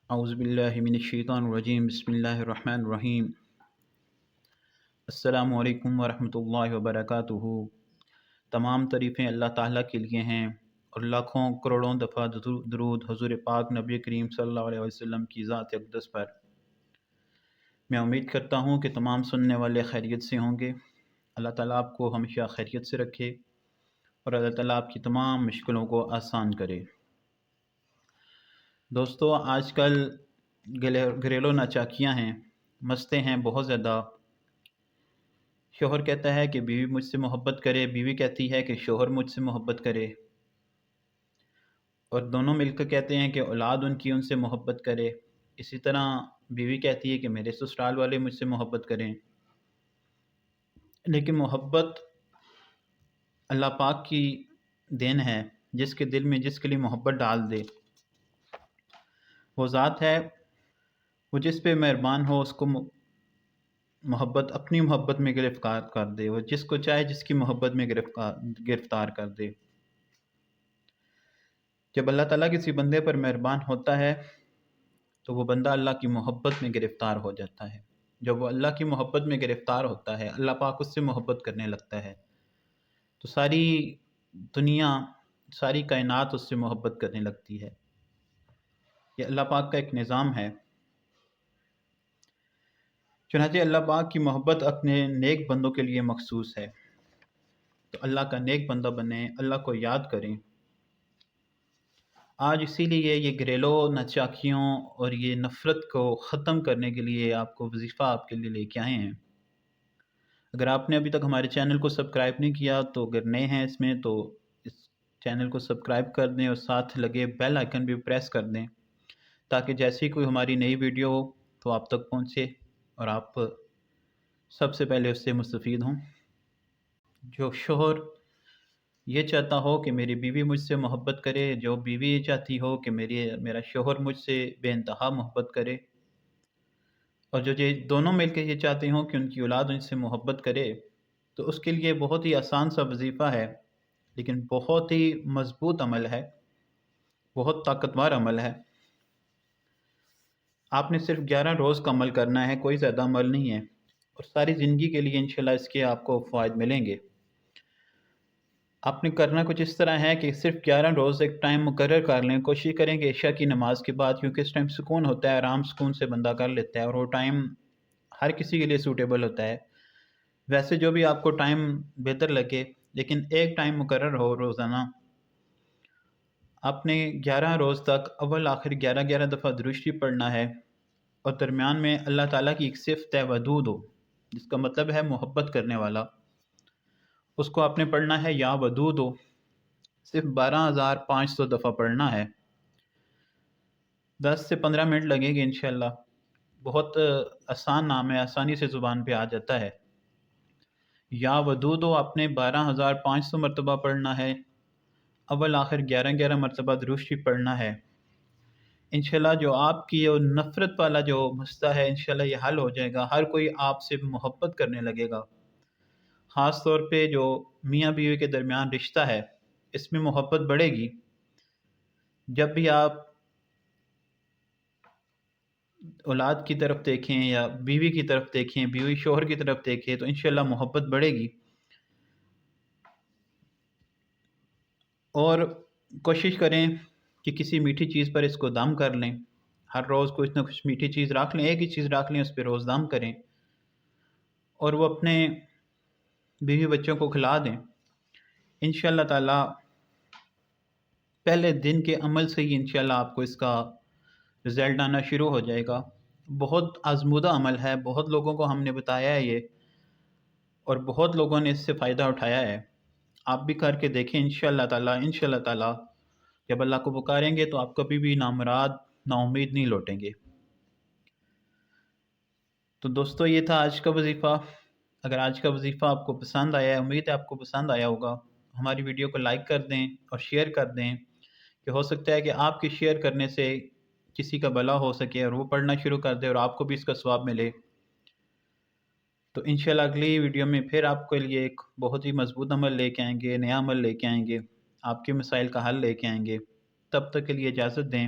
اعوذ باللہ من الشیطان الرجیم بسم اللہ الرحمن الرحیم السلام علیکم ورحمۃ اللہ وبرکاتہ۔ تمام تعریفیں اللہ تعالیٰ کے لیے ہیں اور لاکھوں کروڑوں دفعہ درود حضور پاک نبی کریم صلی اللہ علیہ وسلم کی ذات اقدس پر۔ میں امید کرتا ہوں کہ تمام سننے والے خیریت سے ہوں گے۔ اللہ تعالیٰ آپ کو ہمیشہ خیریت سے رکھے اور اللہ تعالیٰ آپ کی تمام مشکلوں کو آسان کرے۔ دوستو، آج کل گھریلو ناچاکیاں ہیں، مسئلے ہیں بہت زیادہ۔ شوہر کہتا ہے کہ بیوی مجھ سے محبت کرے، بیوی کہتی ہے کہ شوہر مجھ سے محبت کرے، اور دونوں مل کر کہتے ہیں کہ اولاد ان سے محبت کرے۔ اسی طرح بیوی کہتی ہے کہ میرے سسرال والے مجھ سے محبت کریں۔ لیکن محبت اللہ پاک کی دین ہے، جس کے دل میں جس کے لیے محبت ڈال دے۔ وہ ذات ہے، وہ جس پہ مہربان ہو اس کو محبت اپنی محبت میں گرفتار کر دے، وہ جس کو چاہے جس کی محبت میں گرفتار کر دے۔ جب اللہ تعالیٰ کسی بندے پر مہربان ہوتا ہے تو وہ بندہ اللہ کی محبت میں گرفتار ہو جاتا ہے۔ جب وہ اللہ کی محبت میں گرفتار ہوتا ہے، اللہ پاک اس سے محبت کرنے لگتا ہے، تو ساری دنیا، ساری کائنات اس سے محبت کرنے لگتی ہے۔ یہ اللہ پاک کا ایک نظام ہے۔ چنانچہ اللہ پاک کی محبت اپنے نیک بندوں کے لیے مخصوص ہے، تو اللہ کا نیک بندہ بنیں، اللہ کو یاد کریں۔ آج اسی لیے یہ گھریلو ناچاکیوں اور یہ نفرت کو ختم کرنے کے لیے آپ کو وظیفہ آپ کے لیے لے کے آئے ہیں۔ اگر آپ نے ابھی تک ہمارے چینل کو سبسکرائب نہیں کیا تو اگر نئے ہیں اس میں تو اس چینل کو سبسکرائب کر دیں اور ساتھ لگے بیل آئیکن بھی پریس کر دیں، تاکہ جیسی کوئی ہماری نئی ویڈیو ہو تو آپ تک پہنچے اور آپ سب سے پہلے اس سے مستفید ہوں۔ جو شوہر یہ چاہتا ہو کہ میری بیوی مجھ سے محبت کرے، جو بیوی یہ چاہتی ہو کہ میرا شوہر مجھ سے بے انتہا محبت کرے، اور جو دونوں مل کے یہ چاہتے ہوں کہ ان کی اولاد ان سے محبت کرے، تو اس کے لیے بہت ہی آسان سا وظیفہ ہے، لیکن بہت ہی مضبوط عمل ہے، بہت طاقتور عمل ہے۔ آپ نے صرف 11 روز کا عمل کرنا ہے، کوئی زیادہ عمل نہیں ہے، اور ساری زندگی کے لیے انشاءاللہ اس کے آپ کو فوائد ملیں گے۔ آپ نے کرنا کچھ اس طرح ہے کہ صرف 11 روز ایک ٹائم مقرر کر لیں، کوشش کریں کہ عشاء کی نماز کے بعد، کیونکہ اس ٹائم سکون ہوتا ہے، آرام سکون سے بندہ کر لیتا ہے، اور وہ ٹائم ہر کسی کے لیے سوٹیبل ہوتا ہے۔ ویسے جو بھی آپ کو ٹائم بہتر لگے، لیکن ایک ٹائم مقرر ہو روزانہ۔ آپ نے 11 روز تک اول آخر 11 دفعہ درود شریف پڑھنا ہے، اور درمیان میں اللہ تعالیٰ کی ایک صفت ہے ودود ہو، جس کا مطلب ہے محبت کرنے والا۔ اس کو آپ نے پڑھنا ہے یا ودود ہو، صرف 12,500 دفعہ پڑھنا ہے۔ 10 سے 15 منٹ لگیں گے انشاءاللہ۔ بہت آسان نام ہے، آسانی سے زبان پہ آ جاتا ہے۔ یا ودود ہو آپ نے 12,500 مرتبہ پڑھنا ہے، اول آخر 11 مرتبہ درود شریف پڑھنا ہے۔ انشاءاللہ جو آپ کی نفرت والا جو مسئلہ ہے، انشاءاللہ یہ حل ہو جائے گا، ہر کوئی آپ سے محبت کرنے لگے گا۔ خاص طور پہ جو میاں بیوی کے درمیان رشتہ ہے، اس میں محبت بڑھے گی۔ جب بھی آپ اولاد کی طرف دیکھیں یا بیوی کی طرف دیکھیں، بیوی شوہر کی طرف دیکھیں، تو انشاءاللہ محبت بڑھے گی۔ اور کوشش کریں کہ کسی میٹھی چیز پر اس کو دم کر لیں، ہر روز کچھ نہ کچھ میٹھی چیز رکھ لیں، ایک ہی چیز رکھ لیں، اس پہ روز دم کریں، اور وہ اپنے بیوی بچوں کو کھلا دیں۔ انشاءاللہ تعالی پہلے دن کے عمل سے ہی انشاءاللہ آپ کو اس کا رزلٹ آنا شروع ہو جائے گا۔ بہت آزمودہ عمل ہے، بہت لوگوں کو ہم نے بتایا ہے یہ، اور بہت لوگوں نے اس سے فائدہ اٹھایا ہے۔ آپ بھی کر کے دیکھیں انشاءاللہ تعالی جب اللہ کو پکاریں گے تو آپ کبھی بھی نامراد، نا امید نہیں لوٹیں گے۔ تو دوستو، یہ تھا آج کا وظیفہ۔ اگر آج کا وظیفہ آپ کو پسند آیا ہے، امید ہے آپ کو پسند آیا ہوگا، ہماری ویڈیو کو لائک کر دیں اور شیئر کر دیں، کہ ہو سکتا ہے کہ آپ کے شیئر کرنے سے کسی کا بھلا ہو سکے اور وہ پڑھنا شروع کر دے اور آپ کو بھی اس کا ثواب ملے۔ تو انشاءاللہ اگلی ویڈیو میں پھر آپ کے لیے ایک بہت ہی مضبوط عمل لے کے آئیں گے، نیا عمل لے کے آئیں گے، آپ کے مسائل کا حل لے کے آئیں گے۔ تب تک کے لیے اجازت دیں۔